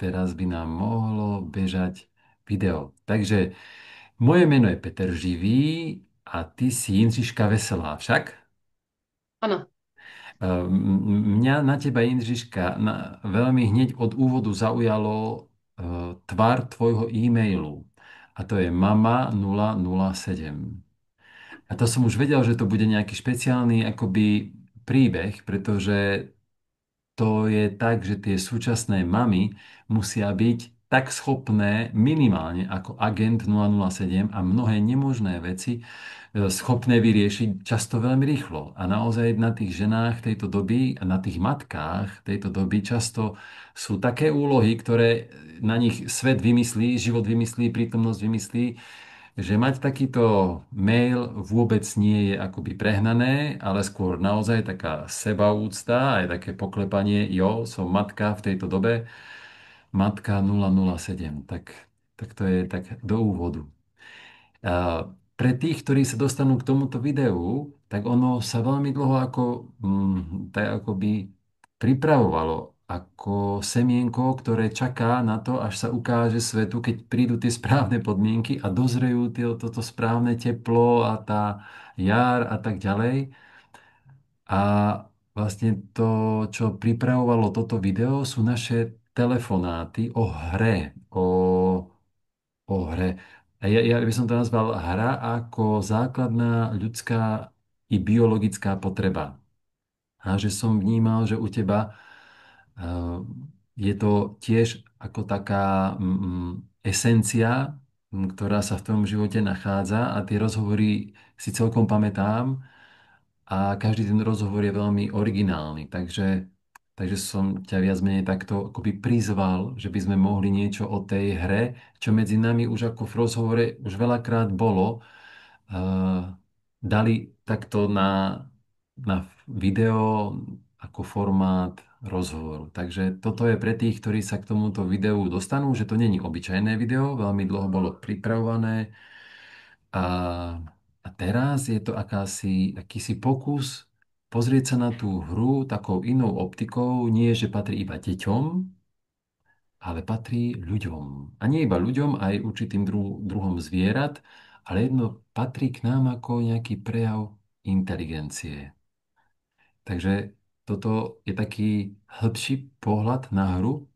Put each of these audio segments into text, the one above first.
teraz by nám mohlo bežať video. Takže moje meno je Peter Živý a ty si Jindřiška Veselá však? Ano, Mňa na teba, Jindřiška, veľmi hneď od úvodu zaujalo tvar tvojho e-mailu. A to je mama007. A to som už vedel, že to bude nejaký špeciálny akoby príbeh, pretože to je tak, že tie súčasné mamy musia byť tak schopné minimálne ako agent 007 a mnohé nemožné veci schopné vyriešiť často veľmi rýchlo. A naozaj na tých ženách tejto doby a na tých matkách tejto doby často sú také úlohy, ktoré na nich svet vymyslí, život vymyslí, prítomnosť vymyslí, že mať takýto mail vôbec nie je akoby prehnané, ale skôr naozaj taká sebaúcta, aj také poklepanie, jo, som matka v tejto dobe, matka 007. Tak to je tak do úvodu. A pre tých, ktorí sa dostanú k tomuto videu, tak ono sa veľmi dlho tak akoby pripravovalo ako semienko, ktoré čaká na to, až sa ukáže svetu, keď prídu tie správne podmienky a dozrejú toto správne teplo a tá jar a tak ďalej. A vlastne to, čo pripravovalo toto video, sú naše telefonáty o hre. A ja by som to nazval hra ako základná ľudská i biologická potreba. A že som vnímal, že u teba je to tiež ako taká esencia, ktorá sa v tom živote nachádza a tie rozhovory si celkom pamätám a každý ten rozhovor je veľmi originálny. Takže som ťa viac menej takto akoby prizval, že by sme mohli niečo o tej hre, čo medzi nami už ako v rozhovore už veľakrát bolo, dali takto na video ako formát rozhovoru. Takže toto je pre tých, ktorí sa k tomuto videu dostanú, že to není obyčajné video, veľmi dlho bolo pripravované a, a teraz je to akýsi pokus pozrieť sa na tú hru takou inou optikou, nie že patrí iba deťom, ale patrí ľuďom. A nie iba ľuďom, aj určitým druhom zvierat, ale jedno patrí k nám ako nejaký prejav inteligencie. Takže toto je taký hĺbší pohľad na hru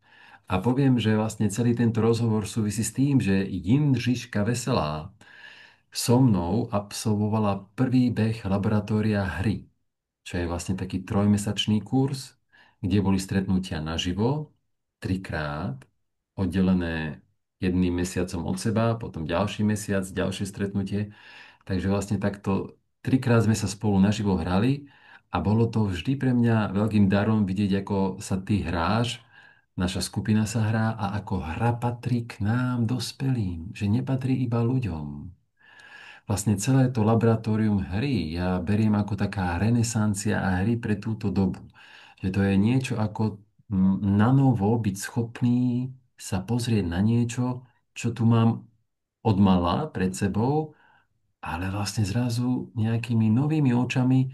a poviem, že vlastne celý tento rozhovor súvisí s tým, že Jindřiška Veselá so mnou absolvovala prvý beh laboratória hry, čo je vlastne taký trojmesačný kurz, kde boli stretnutia naživo, trikrát, oddelené jedným mesiacom od seba, potom ďalší mesiac, ďalšie stretnutie. Takže vlastne takto trikrát sme sa spolu naživo hrali a bolo to vždy pre mňa veľkým darom vidieť, ako sa ty hráš, naša skupina sa hrá a ako hra patrí k nám, dospelým, že nepatrí iba ľuďom. Vlastne celé to laboratórium hry ja beriem ako taká renesancia a hry pre túto dobu. Že to je niečo ako na novo byť schopný sa pozrieť na niečo, čo tu mám od mala pred sebou, ale vlastne zrazu nejakými novými očami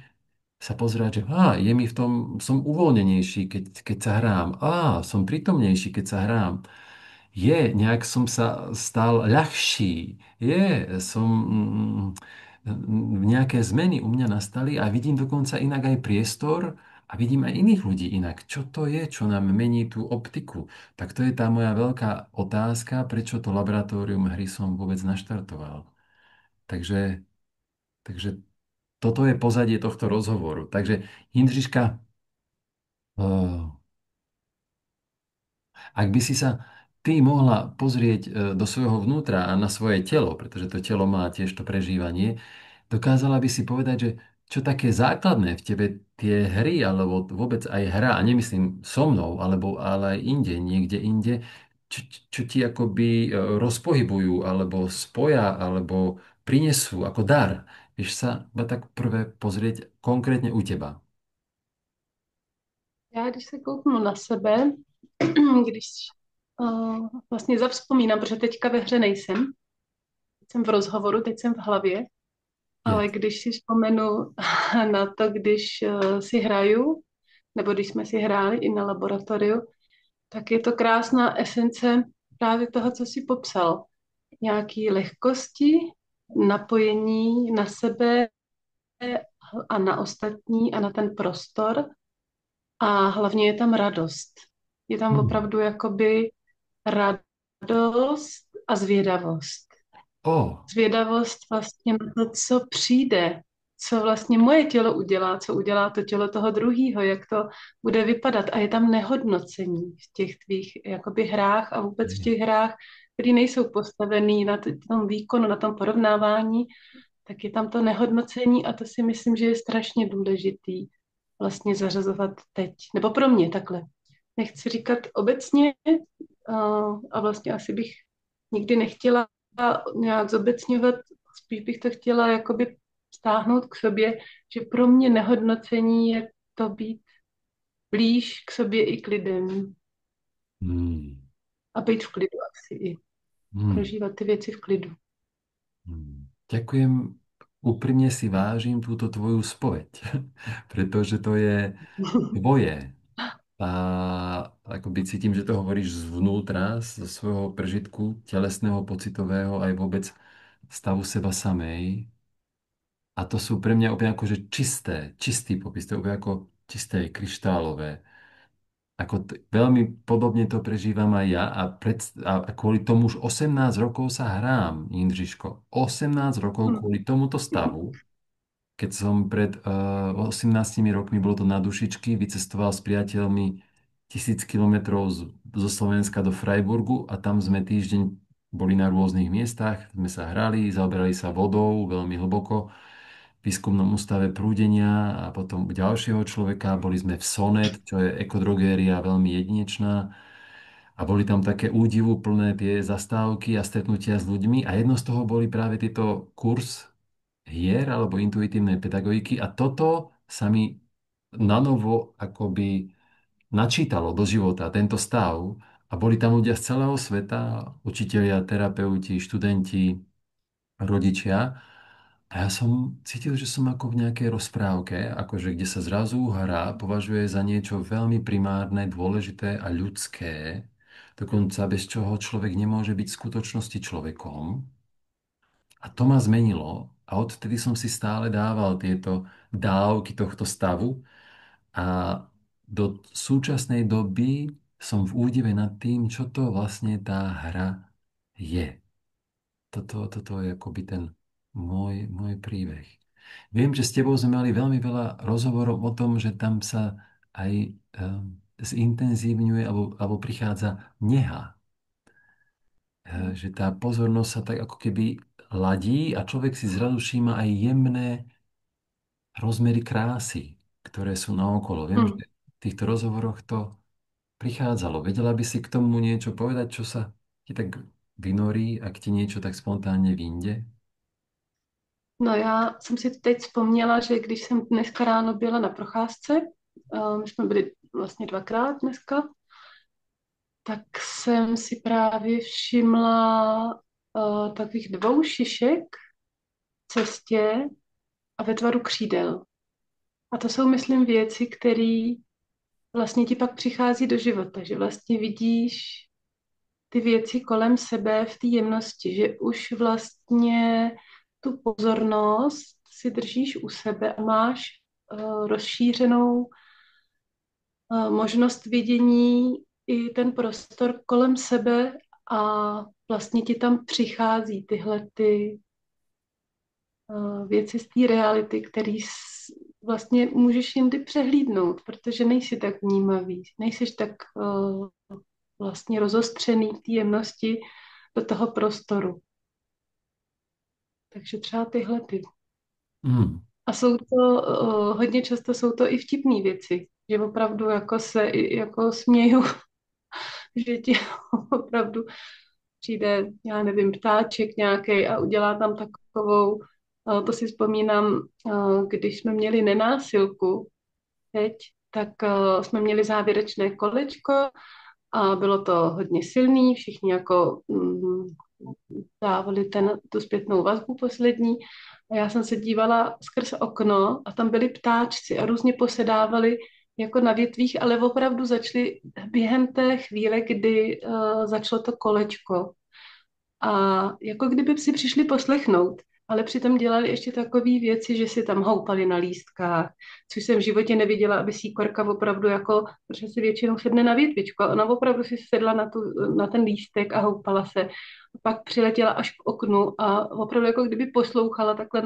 sa pozerať, že je mi v tom, som uvoľnenejší, keď sa hrám. Som prítomnejší, keď sa hrám. Nejak som sa stal ľahší. Nejaké zmeny u mňa nastali a vidím dokonca inak aj priestor a vidím aj iných ľudí inak. Čo to je, čo nám mení tú optiku? Tak to je tá moja veľká otázka, prečo to laboratórium hry som vôbec naštartoval. Takže, takže toto je pozadie tohto rozhovoru. Takže Jindřiška, eh, ak by si sa ty mohla pozrieť do svojho vnútra a na svoje telo, pretože to telo má tiež to prežívanie, dokázala by si povedať, že čo také základné v tebe tie hry, alebo vôbec aj hra, a nemyslím so mnou, ale aj inde, niekde inde, čo ti akoby rozpohybujú, alebo spoja, alebo prinesú ako dar. Vieš sa iba tak prvé pozrieť konkrétne u teba. já když se kouknu na sebe, když vlastně zavzpomínám, protože teďka ve hře nejsem, teď jsem v rozhovoru, teď jsem v hlavě, ale Yes. když si vzpomenu na to, když si hraju, nebo když jsme si hráli i na laboratoriu, tak je to krásná esence právě toho, co jsi popsal. Nějaký lehkosti, napojení na sebe a na ostatní a na ten prostor. A hlavně je tam radost. Je tam Hmm. opravdu jakoby radost a zvědavost. O, Zvědavost vlastně na to, co přijde, co vlastně moje tělo udělá, co udělá to tělo toho druhého, jak to bude vypadat. A je tam nehodnocení v těch tvých jakoby hrách a vůbec v těch hrách, které nejsou postavený na tom výkonu, na tom porovnávání, tak je tam to nehodnocení a to si myslím, že je strašně důležitý vlastně zařazovat teď. Nebo pro mě takhle. Nechci říkat obecně a vlastně asi bych nikdy nechtěla nějak zobecňovat, spíš bych to chtěla jakoby stáhnout k sobě, že pro mě nehodnocení je to být blíž k sobě i k lidem hmm. a být v klidu asi i. Hmm. Prožívat ty věci v klidu. Ďakujem, úprimne si vážim túto tvoju spoveď, pretože to je tvoje. A akoby cítim, že to hovoríš zvnútra, zo svojho prežitku, telesného, pocitového, aj vôbec stavu seba samej. A to sú pre mňa úplne akože čistý popis, to je úplne ako čisté, kryštálové. Veľmi podobne to prežívam aj ja a kvôli tomu už 18 rokov sa hrám, Jindřiško. 18 rokov Hm. kvôli tomuto stavu, keď som pred 18 rokmi, bolo to na Dušičky, vycestoval s priateľmi 1000 kilometrov zo Slovenska do Freiburgu a tam sme týždeň boli na rôznych miestach, sme sa hrali, zaoberali sa vodou veľmi hlboko v výskumnom ústave prúdenia a potom u ďalšieho človeka boli sme v Sonet, čo je ekodrogéria veľmi jedinečná a boli tam také údivuplné tie zastávky a stretnutia s ľuďmi a jedno z toho boli práve tieto kurz hier alebo intuitívnej pedagogiky a toto sa mi nanovo akoby načítalo do života, tento stav a boli tam ľudia z celého sveta, učitelia, terapeuti, študenti, rodičia a ja som cítil, že som ako v nejakej rozprávke, akože kde sa zrazu hra považuje za niečo veľmi primárne, dôležité a ľudské, dokonca bez čoho človek nemôže byť v skutočnosti človekom. A to ma zmenilo a odtedy som si stále dával tieto dávky tohto stavu a do súčasnej doby som v údive nad tým, čo to vlastne tá hra je. Toto je akoby ten môj príbeh. Viem, že s tebou sme mali veľmi veľa rozhovorov o tom, že tam sa aj zintenzívňuje alebo prichádza neha. Že tá pozornosť sa tak ako keby ladí a človek si zrazu všíma aj jemné rozmery krásy, ktoré sú naokolo. Viem, Hm. že v týchto rozhovoroch to prichádzalo. Vedela by si k tomu niečo povedať, čo sa ti tak vynorí, ak ti niečo tak spontánne vyjde? No já jsem si teď vzpomněla, že když jsem dneska ráno byla na procházce, my jsme byli vlastně dvakrát dneska, tak jsem si právě všimla takových dvou šišek v cestě a ve tvaru křídel. A to jsou, myslím, věci, které vlastně ti pak přichází do života, že vlastně vidíš ty věci kolem sebe v té jemnosti, že už vlastně tu pozornost si držíš u sebe a máš rozšířenou možnost vidění i ten prostor kolem sebe a vlastně ti tam přichází tyhle ty věci z té reality, který vlastně můžeš jindy přehlídnout, protože nejsi tak vnímavý, nejsi tak vlastně rozostřený v té jemnosti do toho prostoru. Takže třeba tyhle ty. Mm. A jsou to, hodně často jsou to i vtipné věci, že opravdu jako se i jako směju, že ti opravdu přijde, já nevím, ptáček nějaký a udělá tam takovou, to si vzpomínám, když jsme měli nenásilku teď, tak jsme měli závěrečné kolečko a bylo to hodně silný, všichni jako dávali tu zpětnou vazbu poslední a já jsem se dívala skrz okno a tam byli ptáčci a různě posedávali jako na větvích, ale opravdu začaly během té chvíle, kdy začalo to kolečko. A jako kdyby si přišli poslechnout, ale přitom dělali ještě takové věci, že si tam houpali na lístkách, což jsem v životě neviděla, aby síkorka opravdu jako, protože si většinou sedne na větvičku, a ona opravdu si sedla na ten lístek a houpala se. A pak přiletěla až k oknu a opravdu jako kdyby poslouchala, takhle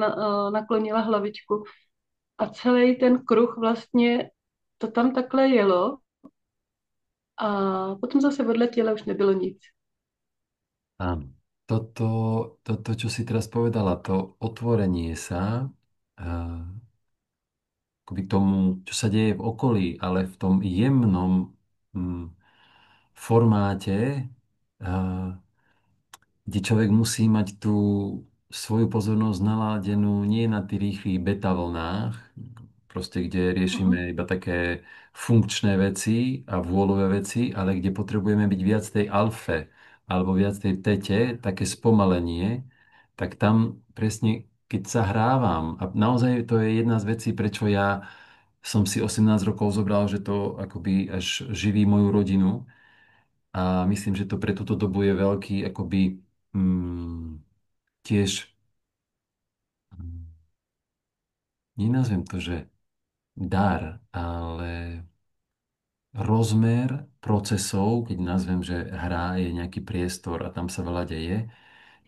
naklonila hlavičku. A celý ten kruh vlastně to tam takhle jelo a potom zase odletěla, už nebylo nic. Áno. Toto, čo si teraz povedala, to otvorenie sa akoby tomu, čo sa deje v okolí, ale v tom jemnom mm, formáte, kde človek musí mať tú svoju pozornosť naladenú nie na tých rýchlych beta vlnách, proste kde Mhm. riešime iba také funkčné veci a vôľové veci, ale kde potrebujeme byť viac tej alfe alebo viac tej tete, také spomalenie, tak tam presne, keď sa hrávam, a naozaj to je jedna z vecí, prečo ja som si 18 rokov zobral, že to akoby až živí moju rodinu, a myslím, že to pre túto dobu je veľký, akoby tiež, mm, nenazvem to, že dar, ale rozmer procesov, keď nazvem, že hra je nejaký priestor a tam sa veľa deje,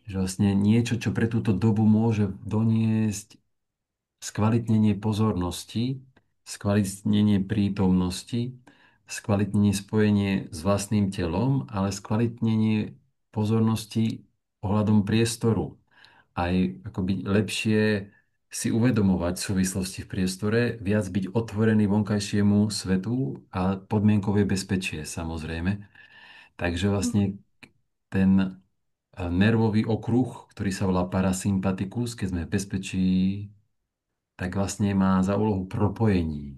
že vlastne niečo, čo pre túto dobu môže doniesť skvalitnenie pozornosti, skvalitnenie prítomnosti, skvalitnenie spojenie s vlastným telom, ale skvalitnenie pozornosti ohľadom priestoru. Aj akoby lepšie si uvedomovať súvislosti v priestore, viac byť otvorený vonkajšiemu svetu a podmienkové bezpečie, samozrejme. Takže vlastne ten nervový okruh, ktorý sa volá parasympatikus, keď sme v bezpečí, tak vlastne má za úlohu propojení.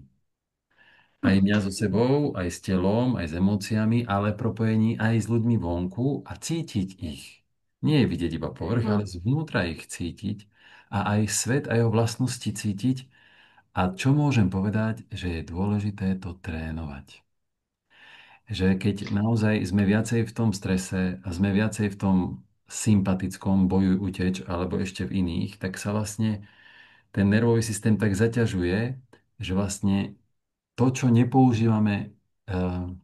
Aj mňa so sebou, aj s telom, aj s emóciami, ale propojení aj s ľuďmi vonku a cítiť ich. Nie je vidieť iba povrch, ale Mhm. zvnútra ich cítiť a aj svet a jeho vlastnosti cítiť. A čo môžem povedať, že je dôležité to trénovať. Že keď naozaj sme viacej v tom strese a sme viacej v tom sympatickom boju uteč alebo ešte v iných, tak sa vlastne ten nervový systém tak zaťažuje, že vlastne to, čo nepoužívame,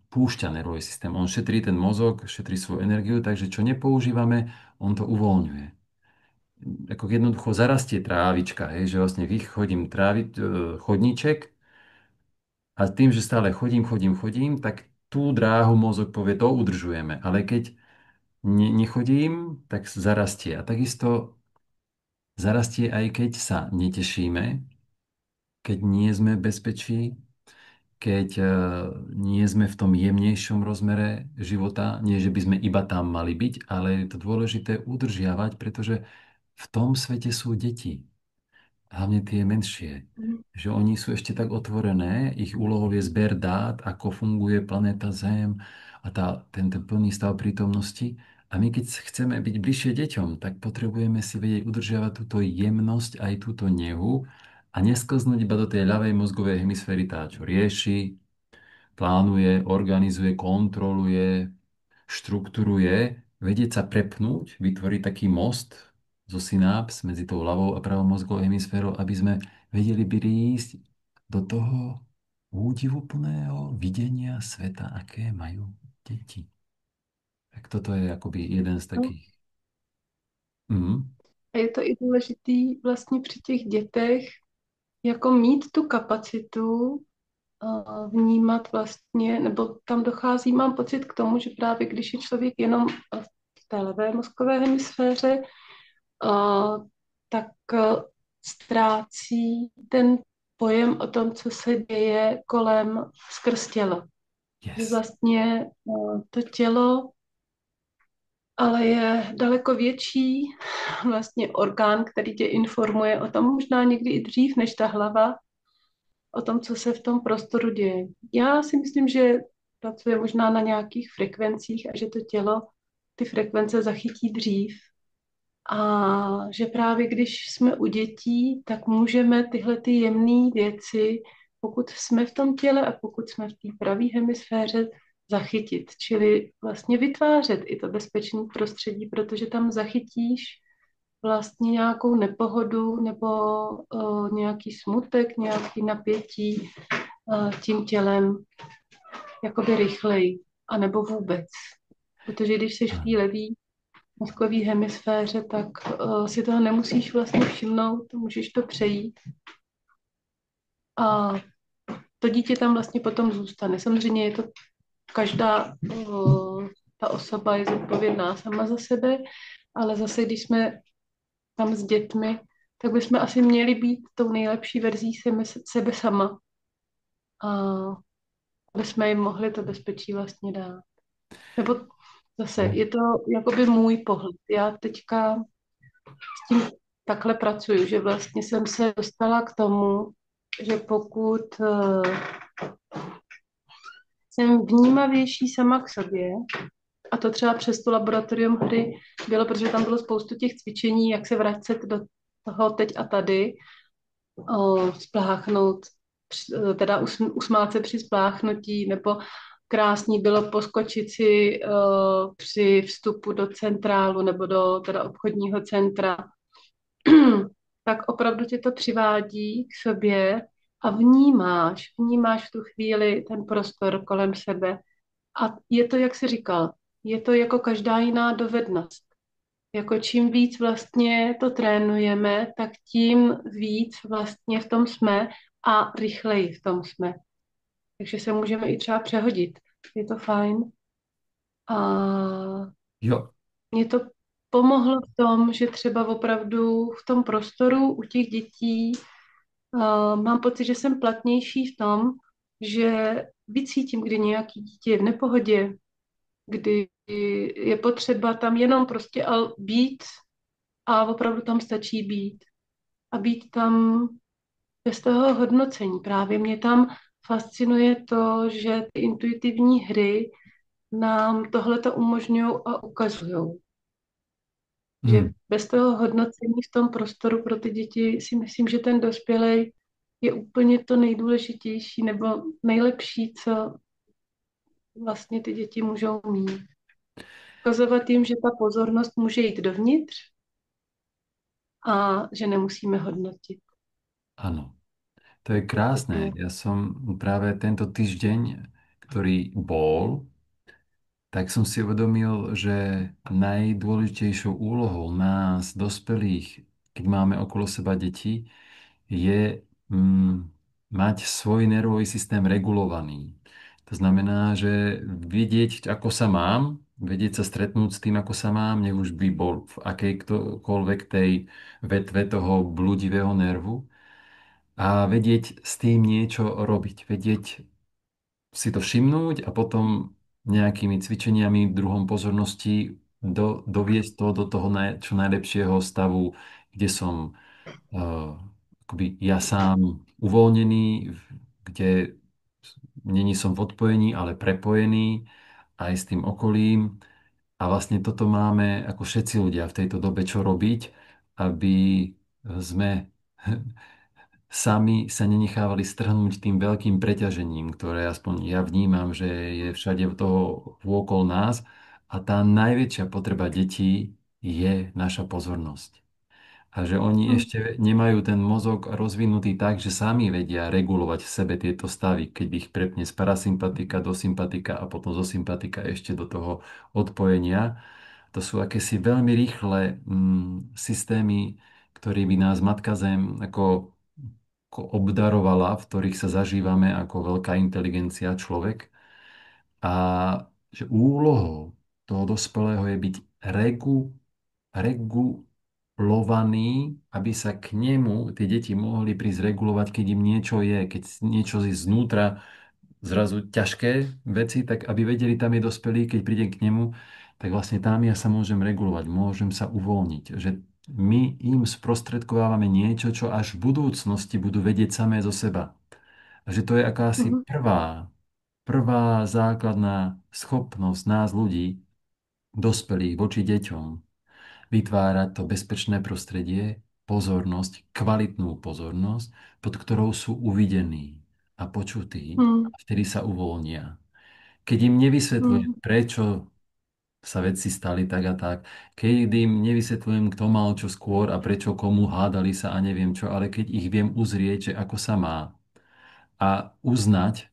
púšťa nervový systém. On šetrí ten mozog, šetrí svoju energiu, takže čo nepoužívame, on to uvoľňuje. Ako jednoducho zarastie trávička, hej, že vlastne vychodím chodníček a tým, že stále chodím, tak tú dráhu mozog povie, to udržujeme. Ale keď nechodím, tak zarastie. A takisto zarastie aj keď sa netešíme, keď nie sme v bezpečí, keď nie sme v tom jemnejšom rozmere života, nie že by sme iba tam mali byť, ale je to dôležité udržiavať, pretože v tom svete sú deti, hlavne tie menšie, že oni sú ešte tak otvorené, ich úlohou je zber dát, ako funguje planéta Zem a ten plný stav prítomnosti. A my keď chceme byť bližšie deťom, tak potrebujeme si vedieť udržiavať túto jemnosť, aj túto nehu a nesklznúť iba do tej ľavej mozgovej hemisféry, tá, čo rieši, plánuje, organizuje, kontroluje, štrukturuje, vedieť sa prepnúť, vytvoriť taký most zo synáps medzi tou ľavou a pravou mozgovou hemisférou, aby sme vedeli prísť do toho údivuplného videnia sveta, aké majú deti. Tak toto je akoby jeden z No, takých. Mhm. a je to i důležitý vlastně při těch dětech, jako mít tu kapacitu vnímat vlastně, nebo tam dochází, mám pocit k tomu, že právě když je člověk jenom v té levé mozkové hemisféře, tak ztrácí ten pojem o tom, co se děje kolem skrz tělo. Že Yes. vlastně to tělo ale je daleko větší vlastně orgán, který tě informuje o tom možná někdy i dřív než ta hlava, o tom, co se v tom prostoru děje. Já si myslím, že pracuje možná na nějakých frekvencích a že to tělo ty frekvence zachytí dřív. A že právě když jsme u dětí, tak můžeme tyhle ty jemné věci pokud jsme v tom těle a pokud jsme v té pravé hemisféře, zachytit, čili vlastně vytvářet i to bezpečné prostředí, protože tam zachytíš vlastně nějakou nepohodu nebo nějaký smutek, nějaký napětí tím tělem jakoby rychleji, anebo vůbec. Protože když jsi v té levý mozkové hemisféře, tak si toho nemusíš vlastně všimnout, můžeš to přejít a to dítě tam vlastně potom zůstane. Samozřejmě je to každá ta osoba je zodpovědná sama za sebe, ale zase, když jsme tam s dětmi, tak bychom asi měli být tou nejlepší verzí sebe sama. A aby jsme jim mohli to bezpečí vlastně dát. Nebo zase, je to jakoby můj pohled. Já teďka s tím takhle pracuju, že vlastně jsem se dostala k tomu, že pokud jsem vnímavější sama k sobě, a to třeba přes tu laboratorium hry bylo, protože tam bylo spoustu těch cvičení, jak se vracet do toho teď a tady, spláchnout, teda usmát se při spláchnutí, nebo krásný bylo poskočit si při vstupu do centrálu nebo do teda obchodního centra, tak opravdu tě to přivádí k sobě a vnímáš v tu chvíli ten prostor kolem sebe. A je to, jak jsi říkal, je to jako každá jiná dovednost. Jako čím víc vlastně to trénujeme, tak tím víc vlastně v tom jsme a rychleji v tom jsme. Takže se můžeme i třeba přehodit. Je to fajn. A Jo, mě to pomohlo v tom, že třeba opravdu v tom prostoru u těch dětí mám pocit, že jsem platnější v tom, že vycítím, kdy nějaký dítě je v nepohodě, kdy je potřeba tam jenom prostě být a opravdu tam stačí být. A být tam bez toho hodnocení. Právě mě tam fascinuje to, že ty intuitivní hry nám tohleto umožňují a ukazují. Že hm, bez toho hodnocení v tom prostoru pro ty děti si myslím, že ten dospělý je úplně to nejdůležitější nebo nejlepší, co vlastně ty děti můžou mít. Ukazovat jim, že ta pozornost může jít dovnitř a že nemusíme hodnotit. áno. To je krásne. Ja som práve tento týždeň, ktorý bol, tak som si uvedomil, že najdôležitejšou úlohou nás, dospelých, keď máme okolo seba deti, je mať svoj nervový systém regulovaný. To znamená, že vedieť, ako sa mám, vedieť sa stretnúť s tým, ako sa mám, nech už by bol v akejkoľvek tej vetve toho blúdivého nervu, a vedieť s tým niečo robiť. Vedieť si to všimnúť a potom nejakými cvičeniami, druhom pozornosti doviesť to do toho čo najlepšieho stavu, kde som akoby ja sám uvoľnený, kde není som v odpojení, ale prepojený aj s tým okolím. A vlastne toto máme ako všetci ľudia v tejto dobe čo robiť, aby sme sami sa nenechávali strhnúť tým veľkým preťažením, ktoré aspoň ja vnímam, že je všade toho vôkol nás. A tá najväčšia potreba detí je naša pozornosť. A že oni Mm, ešte nemajú ten mozog rozvinutý tak, že sami vedia regulovať v sebe tieto stavy, keď ich prepne z parasympatika do sympatika a potom zo sympatika ešte do toho odpojenia. To sú akési veľmi rýchle systémy, ktorými nás Matka Zem ako obdarovala, v ktorých sa zažívame ako veľká inteligencia človek. A že úlohou toho dospelého je byť regulovaný, aby sa k nemu tie deti mohli prísť regulovať, keď im niečo je, keď niečo je znútra zrazu ťažké veci, tak aby vedeli, tam je dospelý, keď príde k nemu, tak vlastne tam ja sa môžem regulovať, môžem sa uvoľniť. Že my im sprostredkovávame niečo, čo až v budúcnosti budú vedieť samé zo seba. A že to je akási mhm, prvá základná schopnosť nás ľudí, dospelých voči deťom, vytvárať to bezpečné prostredie, pozornosť, kvalitnú pozornosť, pod ktorou sú uvidení. a počutí mm, a vtedy sa uvoľnia. Keď im nevysvetľujem, mm, prečo sa veci stali tak a tak, keď im nevysvetľujem, kto mal čo skôr a prečo komu hádali sa a neviem čo, ale keď ich viem uzrieť, že ako sa má a uznať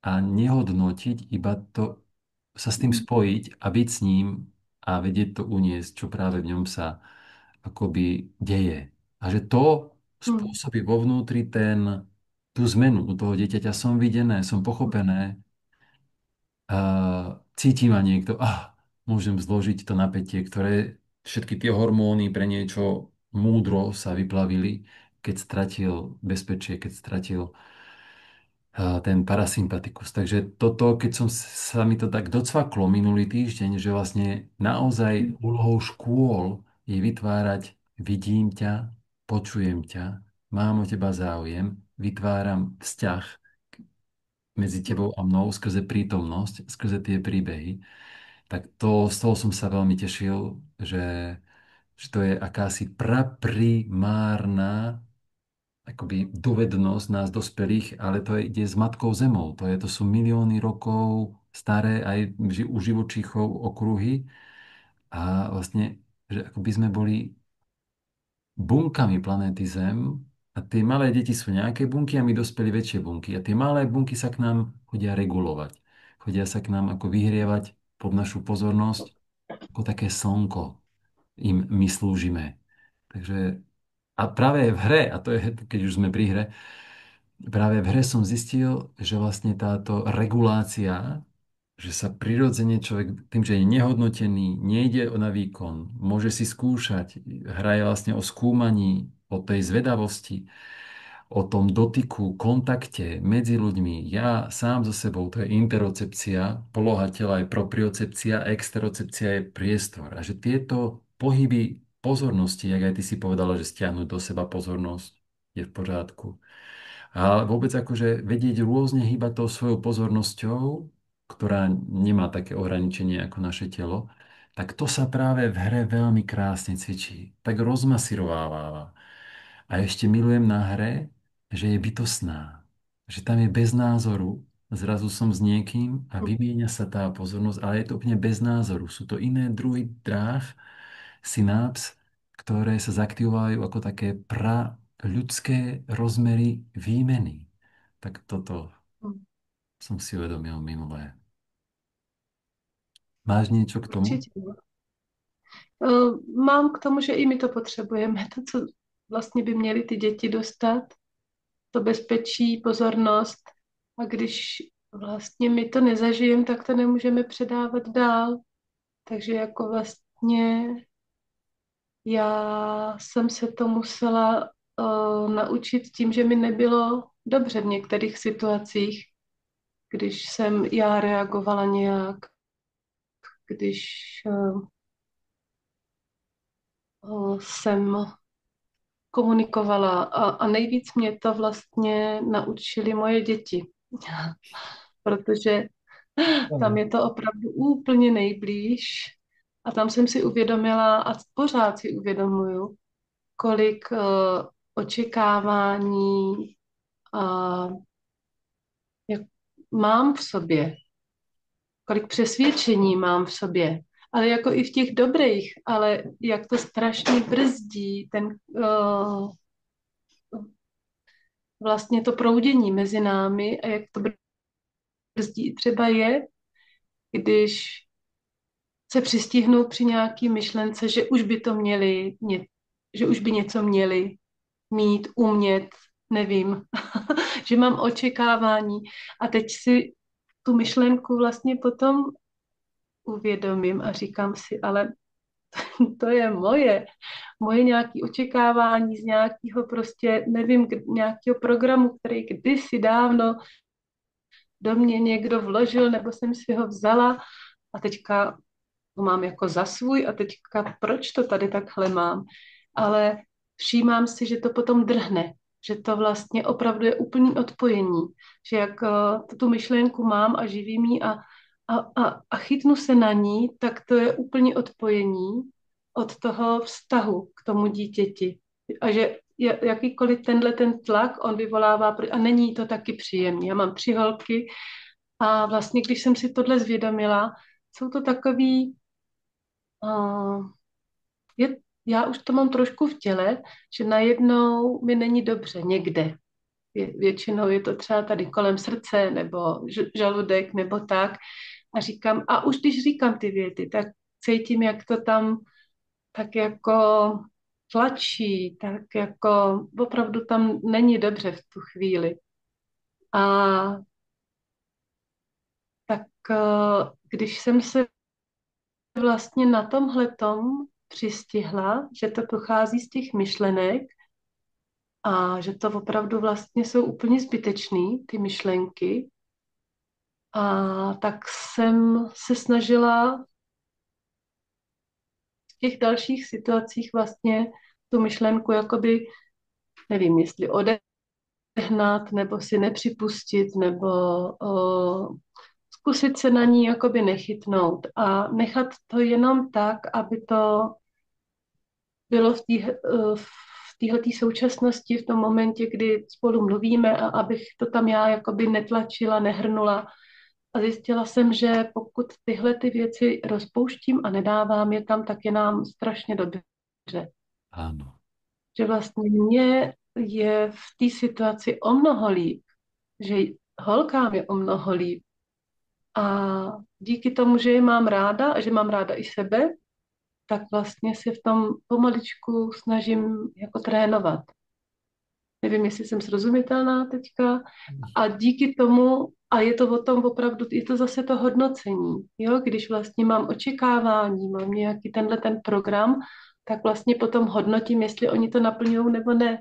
a nehodnotiť, iba to sa s tým mm, spojiť a byť s ním a vedieť to uniesť, čo práve v ňom sa akoby deje. A že to mm, spôsobí vo vnútri tú zmenu u toho dieťaťa. Som videné, som pochopené, cíti ma niekto, môžem zložiť to napätie, ktoré všetky tie hormóny pre niečo múdro sa vyplavili, keď stratil bezpečie, keď stratil ten parasympatikus. Takže toto, keď sa mi to tak docvaklo minulý týždeň, že vlastne naozaj úlohou škôl je vytvárať vidím ťa, počujem ťa, mám o teba záujem, vytváram vzťah medzi tebou a mnou skrze prítomnosť, skrze tie príbehy, tak z toho som sa veľmi tešil, že to je akási praprimárna akoby dovednosť nás dospelých, ale ide s matkou zemou. To sú milióny rokov staré aj u živočíchov okruhy a vlastne, že ako by sme boli bunkami planéty Zem a tie malé deti sú nejaké bunky a my dospeli väčšie bunky. A tie malé bunky sa k nám chodia regulovať. Chodia sa k nám ako vyhrievať pod našu pozornosť, ako také slnko. Im my slúžime. Takže a práve v hre, a to je, keď už sme pri hre, práve v hre som zistil, že vlastne táto regulácia, že sa prirodzene človek tým, že je nehodnotený, nejde na výkon, môže si skúšať, hra je vlastne o skúmaní, o tej zvedavosti, o tom dotyku, kontakte medzi ľuďmi. Ja sám so sebou, to je interocepcia, poloha tela je propriocepcia, exterocepcia je priestor. A že tieto pohyby pozornosti, jak aj ty si povedala, že stiahnuť do seba pozornosť je v poriadku. A vôbec akože vedieť rôzne hýbať tou svojou pozornosťou, ktorá nemá také ohraničenie ako naše telo, tak to sa práve v hre veľmi krásne cvičí. Tak rozmasirováva. A ešte milujem na hre, že je bytostná. Že tam je bez názoru. Zrazu som s niekým a vymieňa sa tá pozornosť, ale je to úplne bez názoru. Sú to iné druhy dráh, synáps, ktoré sa zaktivovajú ako také ľudské rozmery výmeny. Tak toto mm. som si uvedomil minulé. Máš niečo k tomu? Určitě. Mám k tomu, že i my to potřebujeme. To, co vlastně by měly ty děti dostat, to bezpečí, pozornost. A když vlastně my to nezažijeme, tak to nemůžeme předávat dál. Takže jako vlastně já jsem se to musela naučit tím, že mi nebylo dobře v některých situacích, když jsem já reagovala nějak, když jsem komunikovala a nejvíc mě to vlastně naučili moje děti, protože tam je to opravdu úplně nejblíž a tam jsem si uvědomila a pořád si uvědomuju, kolik očekávání a jak mám v sobě, kolik přesvědčení mám v sobě, ale jako i v těch dobrých, ale jak to strašně brzdí vlastně to proudění mezi námi a jak to brzdí třeba je, když se přistihnou při nějaký myšlence, že už by to měli, že už by něco měli mít, umět, nevím, že mám očekávání a teď si tu myšlenku vlastně potom uvědomím a říkám si, ale to je moje nějaké očekávání z nějakého prostě, nevím, nějakého programu, který kdysi dávno do mě někdo vložil, nebo jsem si ho vzala a teďka ho mám jako za svůj a teďka proč to tady takhle mám. Ale všímám si, že to potom drhne, že to vlastně opravdu je úplný odpojení, že jak tu myšlenku mám a živím ji a chytnu se na ní, tak to je úplně odpojení od toho vztahu k tomu dítěti. A že jakýkoliv tenhle ten tlak on vyvolává a není to taky příjemný. Já mám 3 holky a vlastně, když jsem si tohle zvědomila, jsou to takový, uh, je, já už to mám trošku v těle, že najednou mi není dobře někde. Většinou je to třeba tady kolem srdce nebo žaludek nebo tak. A říkám, a už když říkám ty věty, tak cítím, jak to tam tak jako tlačí, tak jako opravdu tam není dobře v tu chvíli. A tak když jsem se vlastně na tomhletom přistihla, že to pochází z těch myšlenek a že to opravdu vlastně jsou úplně zbytečný, ty myšlenky, a tak jsem se snažila v těch dalších situacích vlastně tu myšlenku jakoby, nevím, jestli odehnat, nebo si nepřipustit, nebo zkusit se na ní jakoby nechytnout a nechat to jenom tak, aby to bylo v téhleté současnosti, v tom momentě, kdy spolu mluvíme a abych to tam já jakoby netlačila, nehrnula. A zjistila jsem, že pokud tyhle ty věci rozpouštím a nedávám je tam, tak je nám strašně dobře. Áno. Že vlastně mně je v té situaci o mnoho líp, že holkám je o mnoho líp. A díky tomu, že je mám ráda a že mám ráda i sebe, tak vlastně se v tom pomaličku snažím jako trénovat. Nevím, jestli jsem srozumitelná teďka. A díky tomu, a je to o tom opravdu, je to zase to hodnocení. Jo? Když vlastně mám očekávání, mám nějaký tenhle ten program, tak vlastně potom hodnotím, jestli oni to naplňují nebo ne.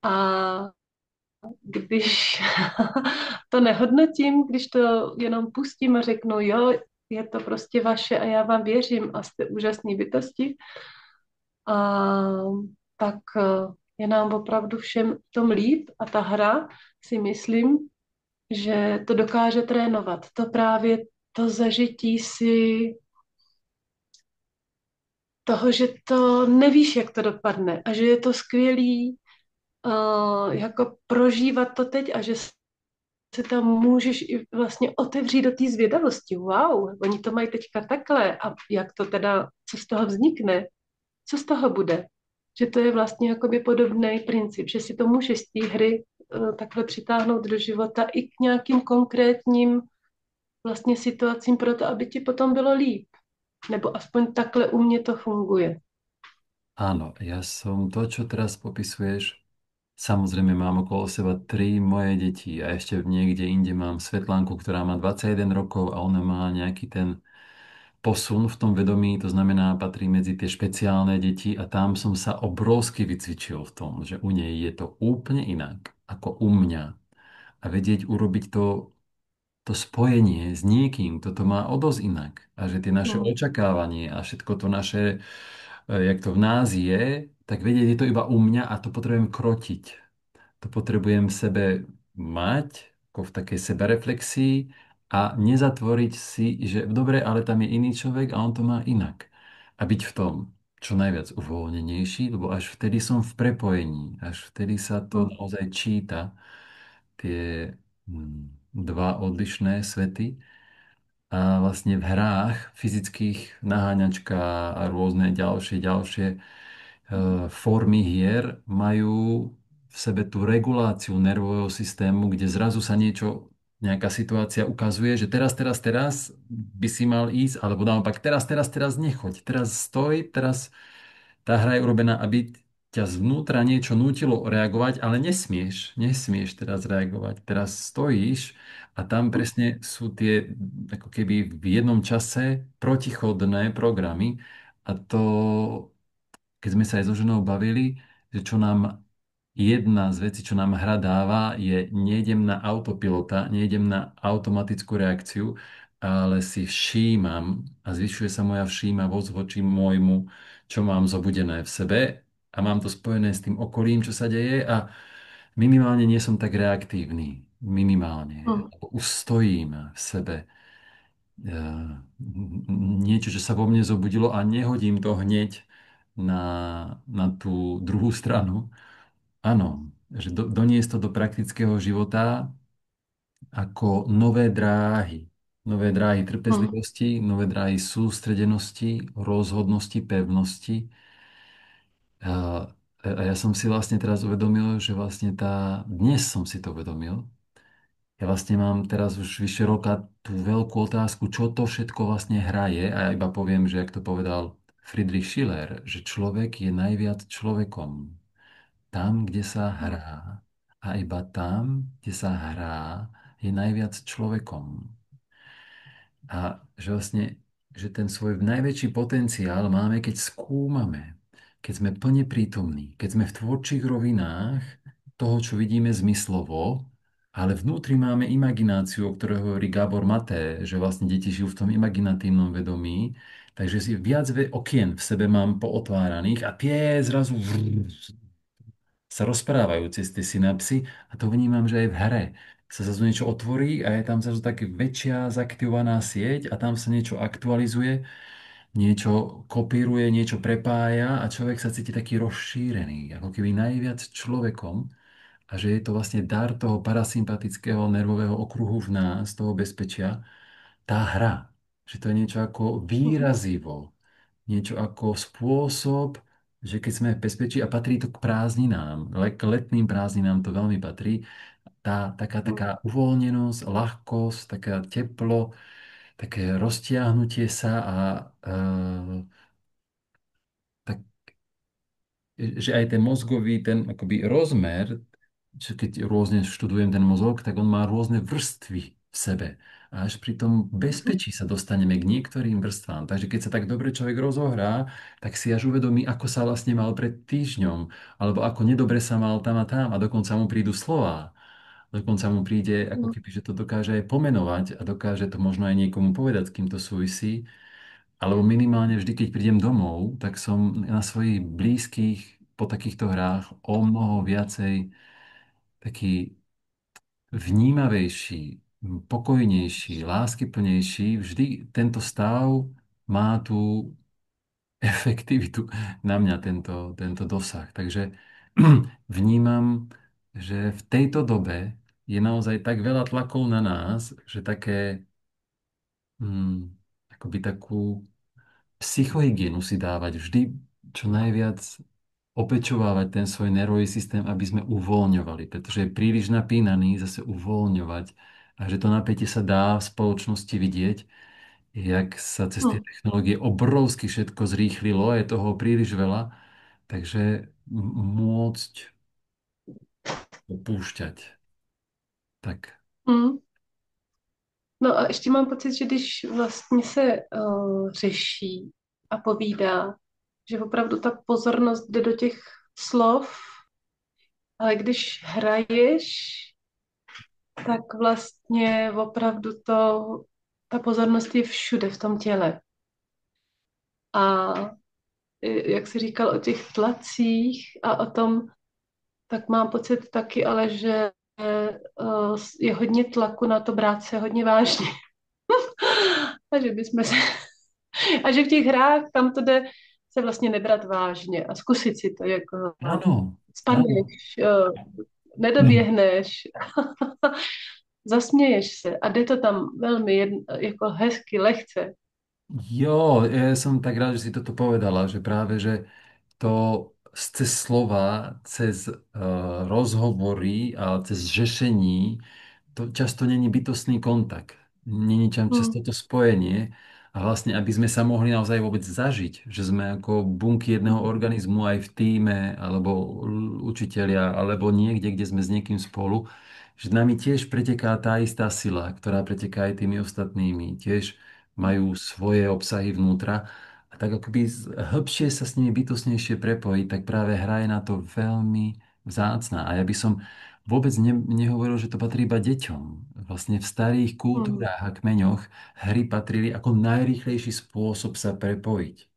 A když to nehodnotím, když to jenom pustím a řeknu, jo, je to prostě vaše a já vám věřím a jste úžasný bytosti, a tak je nám opravdu všem v tom líp a ta hra si myslím, že to dokáže trénovat. To právě to zažití si toho, že to nevíš, jak to dopadne a že je to skvělý jako prožívat to teď a že se tam můžeš i vlastně otevřít do té zvědavosti. Wow, oni to mají teďka takhle a jak to teda, co z toho vznikne, co z toho bude. Že to je vlastně jakoby podobný princip, že si to můžeš z té hry takhle přitáhnout do života i k nějakým konkrétním vlastně situacím pro to, aby ti potom bylo líp. Nebo aspoň takhle u mě to funguje. Áno, ja som to, čo teraz popisuješ, samozrejme mám okolo seba 3 moje deti a ešte niekde inde mám Svetlánku, ktorá má 21 rokov a ona má nejaký ten posun v tom vedomí, to znamená, patrí medzi tie špeciálne deti a tam som sa obrovsky vycvičil v tom, že u nej je to úplne inak ako u mňa. A vedieť urobiť to spojenie s niekým, toto má o dosť inak. A že tie naše Hmm. očakávanie a všetko to naše, jak to v nás je, tak vedieť, je to iba u mňa a to potrebujem krotiť. To potrebujem v sebe mať, ako v takej sebereflexii a nezatvoriť si, že dobre, ale tam je iný človek a on to má inak. A byť v tom čo najviac uvoľnenejší, lebo až vtedy som v prepojení, až vtedy sa to Hmm. naozaj číta, tie dva odlišné svety. A vlastne v hrách fyzických naháňačka a rôzne ďalšie formy hier majú v sebe tú reguláciu nervového systému, kde zrazu sa nejaká situácia ukazuje, že teraz by si mal ísť, alebo naopak teraz nechoď, teraz stoj, teraz tá hra je urobená, aby ťa zvnútra niečo nútilo reagovať, ale nesmieš teraz reagovať. Teraz stojíš a tam presne sú tie ako keby v jednom čase protichodné programy a to, keď sme sa aj so ženou bavili, že čo nám jedna z vecí, čo nám hra dáva, je nejdem na autopilota, nejdem na automatickú reakciu, ale si všímam a zvyšuje sa moja všímavosť voči môjmu, čo mám zobudené v sebe a mám to spojené s tým okolím, čo sa deje a minimálne nie som tak reaktívny. Minimálne. Hmm. Už stojím v sebe. Niečo, čo sa vo mne zobudilo a nehodím to hneď na tú druhú stranu, áno, že doniesť to do praktického života ako nové dráhy Mm. trpezlivosti, nové dráhy sústredenosti, rozhodnosti, pevnosti. A ja som si vlastne teraz uvedomil, že vlastne dnes som si to uvedomil, ja vlastne mám teraz už vyše roka tú veľkú otázku, čo to všetko vlastne hra je. A ja iba poviem, že jak to povedal Friedrich Schiller, že človek je najviac človekom tam, kde sa hrá. A iba tam, kde sa hrá, je najviac človekom. A že vlastne, že ten svoj najväčší potenciál máme, keď skúmame, keď sme plne prítomní, keď sme v tvorčích rovinách toho, čo vidíme zmyslovo, ale vnútri máme imagináciu, o ktorej hovorí Gábor Maté, že vlastne deti žijú v tom imaginatívnom vedomí, takže si viac okien v sebe mám pootváraných a tie zrazu sa rozprávajú cez tie synapsy a to vnímam, že aj v hre sa zase niečo otvorí a je tam zase tak väčšia zaktivovaná sieť a tam sa niečo aktualizuje, niečo kopíruje, niečo prepája a človek sa cíti taký rozšírený, ako keby najviac človekom a že je to vlastne dar toho parasympatického nervového okruhu v nás, toho bezpečia, tá hra. Že to je niečo ako Mm. výrazivo, niečo ako spôsob, že keď sme v bezpečí a patrí to k prázdninám, k letným prázdninám to veľmi patrí, taká uvoľnenosť, ľahkosť, taká teplo, také roztiahnutie sa a tak že aj ten mozgový, ten akoby rozmer, že keď rôzne študujem ten mozog, tak on má rôzne vrstvy v sebe. A až pri tom bezpečí sa dostaneme k niektorým vrstvám. Takže keď sa tak dobre človek rozohrá, tak si až uvedomí, ako sa vlastne mal pred týždňom, alebo ako nedobre sa mal tam a dokonca mu prídu slová. Dokonca mu príde, ako Mm. keby, že to dokáže aj pomenovať a dokáže to možno aj niekomu povedať, s kým to súvisí. Alebo minimálne vždy, keď prídem domov, tak som na svojich blízkych po takýchto hrách o mnoho viacej taký vnímavejší, pokojnejší, láskyplnejší. Vždy tento stav má tú efektivitu na mňa, tento dosah. Takže vnímam, že v tejto dobe je naozaj tak veľa tlakov na nás, že také, akoby takú psychohygienu si dávať vždy čo najviac opečovávať ten svoj nervový systém, aby sme uvoľňovali, pretože je príliš napínaný, zase uvoľňovať a že to napätie sa dá v spoločnosti vidieť, jak sa cez tie Mm. technológie obrovsky všetko zrýchlilo, je toho príliš veľa, takže môcť opúšťať. Tak, Mm. No a ještě mám pocit, že když vlastně se řeší a povídá, že opravdu ta pozornost jde do těch slov, ale když hraješ, tak vlastně opravdu ta pozornost je všude v tom těle. A jak jsi říkal o těch tlacích a o tom, tak mám pocit taky, ale že je hodně tlaku na to brát se hodně vážně. A že bychom se a že v těch hrách, tam to jde se vlastně nebrat vážně a zkusit si to, jako áno, áno. spadneš, nedoběhneš, zasměješ se a jde to tam velmi jako hezky, lehce. Jo, ja som tak rád, že si toto povedala, že práve, že to cez slova, cez rozhovory a cez řešení, to často není bytostný kontakt. Není tam Hmm. často to spojenie a vlastne, aby sme sa mohli naozaj vôbec zažiť, že sme ako bunky jedného organizmu aj v tíme, alebo učitelia, alebo niekde, kde sme s niekým spolu, že nami tiež preteká tá istá sila, ktorá preteká aj tými ostatnými. Tiež majú svoje obsahy vnútra a tak akoby hĺbšie sa s nimi bytostnejšie prepojiť, tak práve hra je na to veľmi vzácna. A ja by som vôbec nehovoril, že to patrí iba deťom. Vlastne v starých Hmm. kultúrách a kmeňoch hry patrili ako najrýchlejší spôsob sa prepojiť.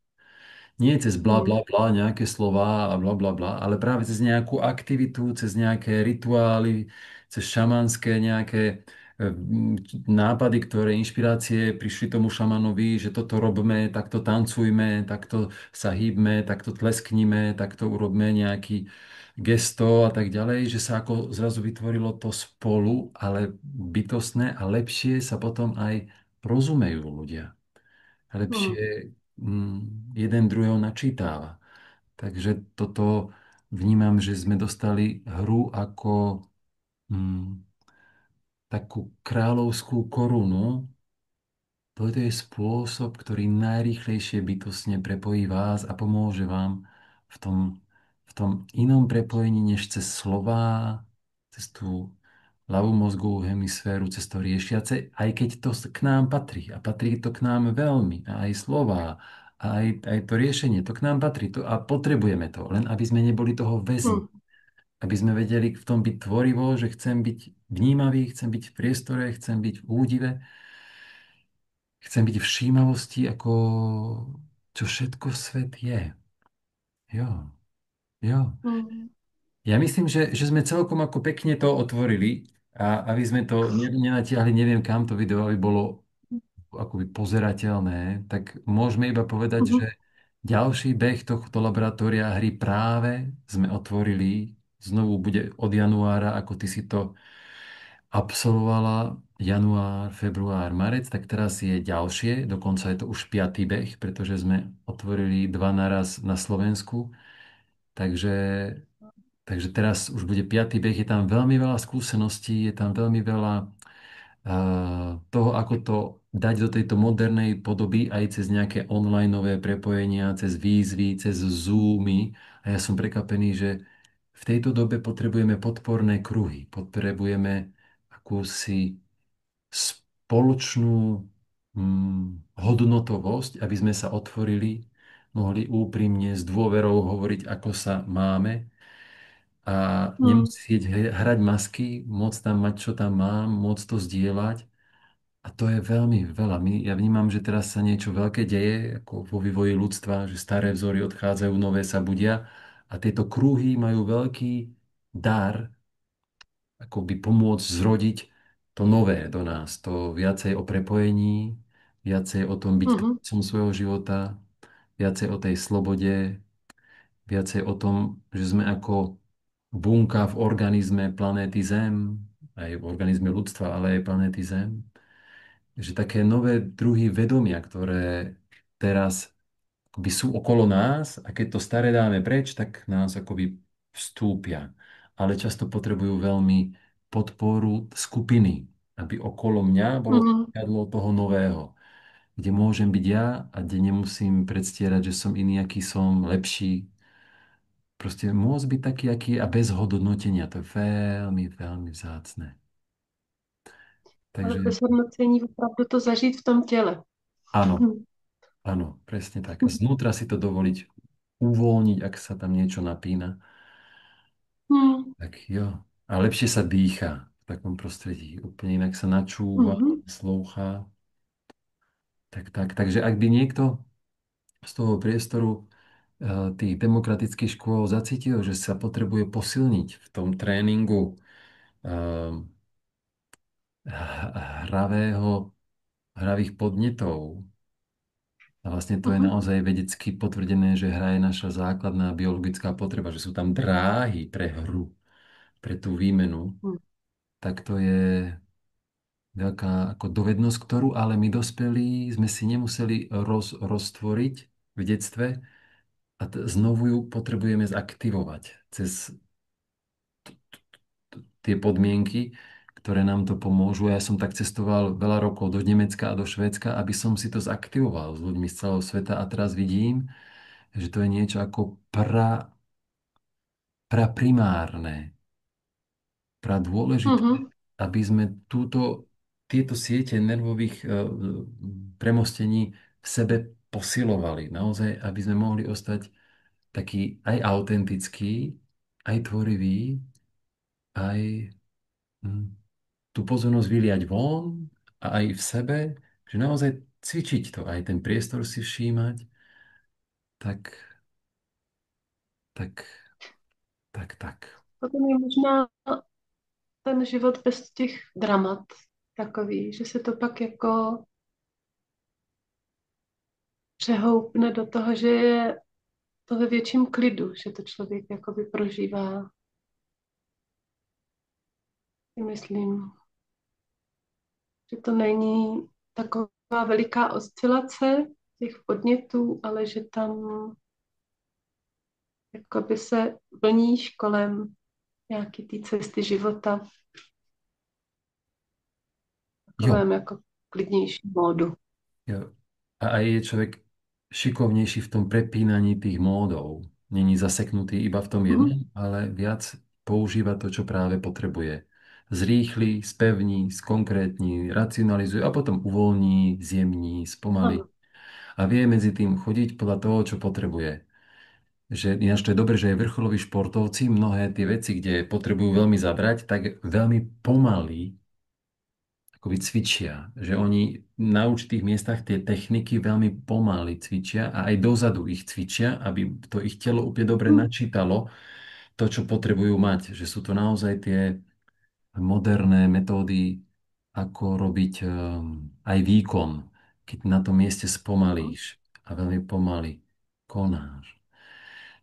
Nie cez bla Hmm. bla bla, nejaké slová a bla bla bla, ale práve cez nejakú aktivitu, cez nejaké rituály, cez šamanské nejaké nápady, ktoré, inšpirácie prišli tomu šamanovi, že toto robme, takto tancujme, takto sa hýbme, takto tlesknime, takto urobme nejaký gesto a tak ďalej, že sa ako zrazu vytvorilo to spolu, ale bytostné a lepšie sa potom aj rozumejú ľudia. mm, Lepšie jeden druhého načítava. Takže toto vnímam, že sme dostali hru ako mm, takú kráľovskú korunu. To je spôsob, ktorý najrýchlejšie bytostne prepojí vás a pomôže vám v tom, v tom inom prepojení než cez slová, cez tú ľavú mozgovú hemisféru, cez to riešiace, aj keď to k nám patrí. A patrí to k nám veľmi. A aj slová, a aj to riešenie, to k nám patrí. A potrebujeme to, len aby sme neboli toho väzni. mm, Aby sme vedeli v tom byť tvorivo, že chcem byť vnímavý, chcem byť v priestore, chcem byť v údive, chcem byť v všímavosti, ako čo všetko svet je. Jo, jo. mm, Ja myslím, že sme celkom ako pekne to otvorili a aby sme to nenatiahli, neviem kam to video, aby bolo akoby pozerateľné, tak môžeme iba povedať, mhm, že ďalší beh tohto laboratória hry práve sme otvorili. Znovu bude od januára, ako ty si to absolvovala január, február, marec, tak teraz je ďalšie, dokonca je to už piatý beh, pretože sme otvorili dva naraz na Slovensku, takže, takže teraz už bude piatý beh, je tam veľmi veľa skúseností, je tam veľmi veľa toho, ako to dať do tejto modernej podoby aj cez nejaké onlineové prepojenia, cez výzvy, cez Zoomy. A ja som prekapený, že v tejto dobe potrebujeme podporné kruhy, potrebujeme akúsi spoločnú hodnotovosť, aby sme sa otvorili, mohli úprimne s dôverou hovoriť, ako sa máme a mm. nemusieť hrať masky, môcť tam mať, čo tam mám, môcť to zdieľať. A to je veľmi veľa. Ja vnímam, že teraz sa niečo veľké deje, ako vo vývoji ľudstva, že staré vzory odchádzajú, nové sa budia. A tieto kruhy majú veľký dar, ako by pomôcť zrodiť to nové do nás. To viacej o prepojení, viacej o tom byť Mhm, tvorcom svojho života, viacej o tej slobode, viacej o tom, že sme ako bunka v organizme planéty Zem, aj v organizme ľudstva, ale aj planéty Zem. Že také nové druhy vedomia, ktoré teraz akoby sú okolo nás a keď to staré dáme preč, tak nás akoby vstúpia. Ale často potrebujú veľmi podporu skupiny, aby okolo mňa bolo to mhm. jadlo toho nového, kde môžem byť ja a kde nemusím predstierať, že som iný, aký som, lepší. Proste môcť byť taký, aký je a bez hodnotenia. To je veľmi, veľmi vzácne. Ale Takže bez hodnocení opravdu to zažít v tom těle. áno, Hm. áno, presne tak. A znútra si to dovoliť uvoľniť, ak sa tam niečo napína. Hm. Tak jo. A lepšie sa dýcha v takom prostredí. Úplne inak sa načúva, Mhm. slúcha. Takže ak by niekto z toho priestoru tých demokratických škôl zacítil, že sa potrebuje posilniť v tom tréningu eh, hravého, hravých podnetov, a vlastne to je Mhm. naozaj vedecky potvrdené, že hra je naša základná biologická potreba, že sú tam dráhy pre hru, pre tú výmenu, Hm. tak to je veľká ako dovednosť, ktorú ale my dospelí sme si nemuseli roztvoriť v detstve a znovu ju potrebujeme zaktivovať cez tie podmienky, ktoré nám to pomôžu. Ja som tak cestoval veľa rokov do Nemecka a do Švédska, aby som si to zaktivoval s ľuďmi z celého sveta a teraz vidím, že to je niečo ako praprimárne, dôležité, Mhm. aby sme tieto siete nervových premostení v sebe posilovali. Naozaj, aby sme mohli ostať taký aj autentický, aj tvorivý, aj hm, tú pozornosť vyliať von a aj v sebe, že naozaj cvičiť to, aj ten priestor si všímať, tak, tak, tak. Potom je možná ten život bez těch dramat takový, že se to pak jako přehoupne do toho, že je to ve větším klidu, že to člověk jakoby prožívá, si myslím, že to není taková veliká oscilace těch podnětů, ale že tam jakoby se vlníš kolem nějaký té cesty života, Jo, takovém jako klidnějším módu. jo. A aj je človek šikovnejší v tom prepínaní tých módov. Není zaseknutý iba v tom Mhm. jednom, ale viac používa to, čo práve potrebuje. Zrýchli, spevní, skonkrétni, racionalizuje a potom uvoľní, zjemní, spomalí. Ano. A vie medzi tým chodiť podľa toho, čo potrebuje. Že, ináč to je dobré, že aj vrcholoví športovci mnohé tie veci, kde potrebujú veľmi zabrať, tak veľmi pomaly akoby cvičia, že oni na určitých miestach tie techniky veľmi pomaly cvičia a aj dozadu ich cvičia, aby to ich telo úplne dobre Mhm. načítalo to, čo potrebujú mať. Že sú to naozaj tie moderné metódy, ako robiť aj výkon, keď na tom mieste spomalíš a veľmi pomaly konáš.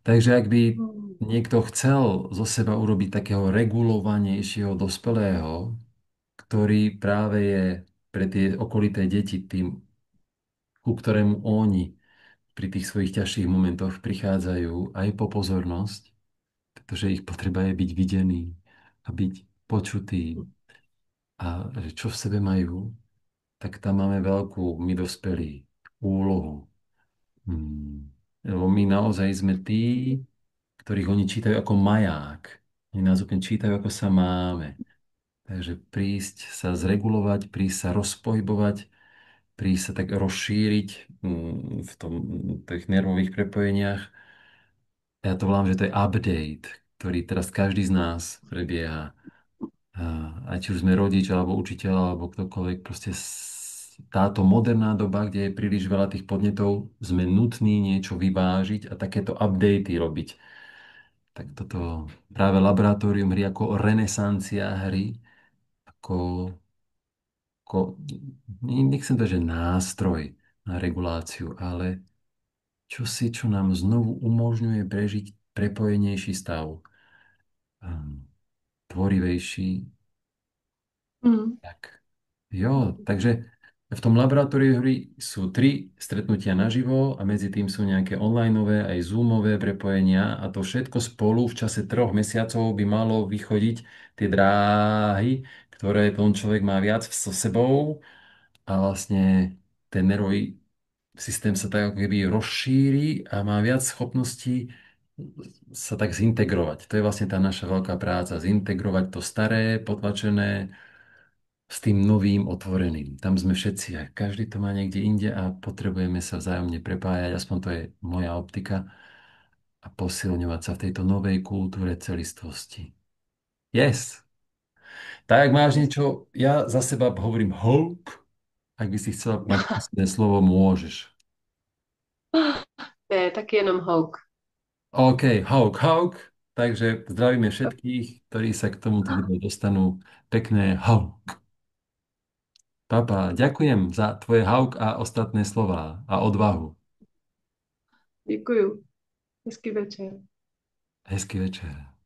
Takže ak by Mhm. niekto chcel zo seba urobiť takého regulovanejšieho dospelého, ktorý práve je pre tie okolité deti tým, ku ktorému oni pri tých svojich ťažších momentoch prichádzajú aj po pozornosť, pretože ich potreba je byť videný a byť počutý a že čo v sebe majú, tak tam máme veľkú, my dospelí, úlohu. Hmm. Lebo my naozaj sme tí, ktorých oni čítajú ako maják. Oni nás úplne čítajú, ako sa máme. Takže prísť sa zregulovať, prísť sa rozpohybovať, prísť sa tak rozšíriť v tých nervových prepojeniach. Ja to volám, že to je update, ktorý teraz každý z nás prebieha. A či už sme rodič, alebo učiteľ, alebo ktokoľvek, proste táto moderná doba, kde je príliš veľa tých podnetov, sme nutní niečo vyvážiť a takéto updaty robiť. Tak toto práve laboratórium hry ako renesancia hry, ako, nechcem to, že nástroj na reguláciu, ale čosi, čo nám znovu umožňuje prežiť prepojenejší stav, tvorivejší. Mhm. Tak. Jo, takže v tom laboratóriu hry sú 3 stretnutia naživo a medzi tým sú nejaké onlineové aj zoomové prepojenia a to všetko spolu v čase 3 mesiacov by malo vychodiť tie dráhy, ktoré ten človek má viac so sebou a vlastne ten nervový systém sa tak ako keby rozšíri a má viac schopností sa tak zintegrovať. To je vlastne tá naša veľká práca, zintegrovať to staré, potlačené s tým novým otvoreným. Tam sme všetci a každý to má niekde inde a potrebujeme sa vzájomne prepájať, aspoň to je moja optika, a posilňovať sa v tejto novej kultúre celistvosti. Yes! Tak ak máš niečo, ja za seba hovorím hope, ak by si chcela mať posledné slovo, môžeš. Ne, tak jenom houk. OK, Hauk. Takže zdravíme všetkých, ktorí sa k tomuto videu dostanú. Pekné Hauk. Papa, ďakujem za tvoje Hauk a ostatné slová a odvahu. Děkuju. Hezký večer. Hezký večer.